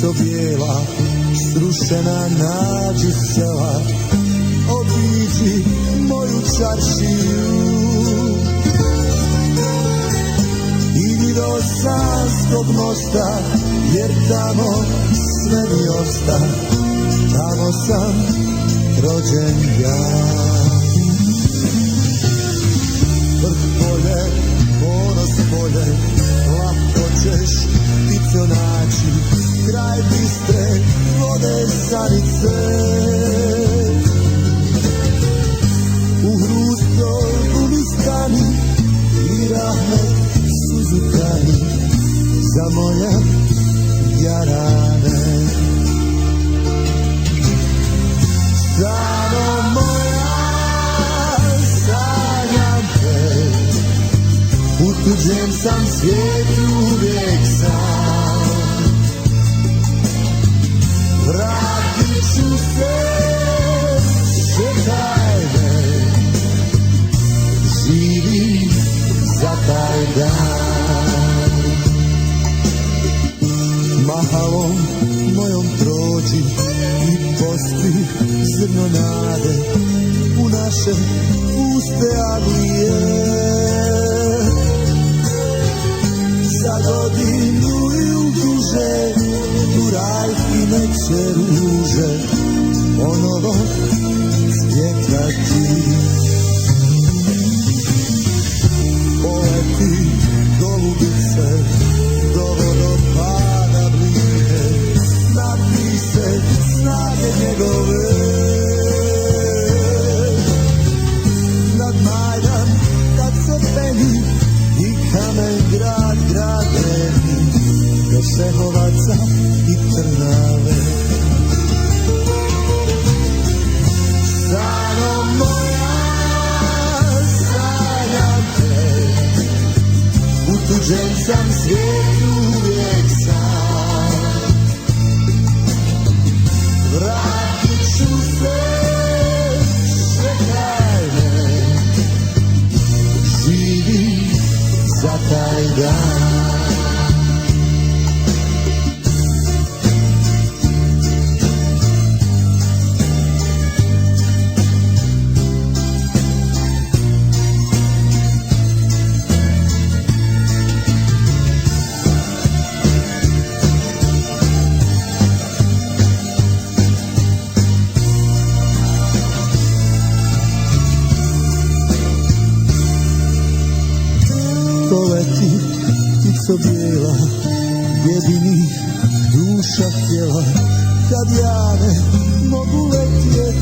ptico bijela, srušena nađi sela, obiđi moju čaršiju. Idi do Sanskog mosta, jer tamo sve mi osta, tamo sam rođen ja. Vrh polje, ponos polje, lako ćeš ptico naći, kraj bistre vode sanice. U hrustoj gulistani i rahmet suzu kani za moje jarane. Stano moja, sanjam te, u tuđem sam svijetu uvijek sam. Vratit ću se, čekaj me, živi za taj dan. Mahalom mojom prođi i posti zrno nade u naše puste avlije. Za godinu ili duže tu rajki neće ruže ponovo cvjetati. Poleti golubice do vodopada bline, napij se snage njegove. Nad Majdan kad se peni i kamen grad greni, do Šehovaca i Trnave. Stano moja, sanjam te, u tuđem sam svijetu uvijek sam. Vratit ću se, čekaj me, živi za taj dan. Poleti, ptico bijela, jedinih duša htjela, kad ja ne mogu letjet,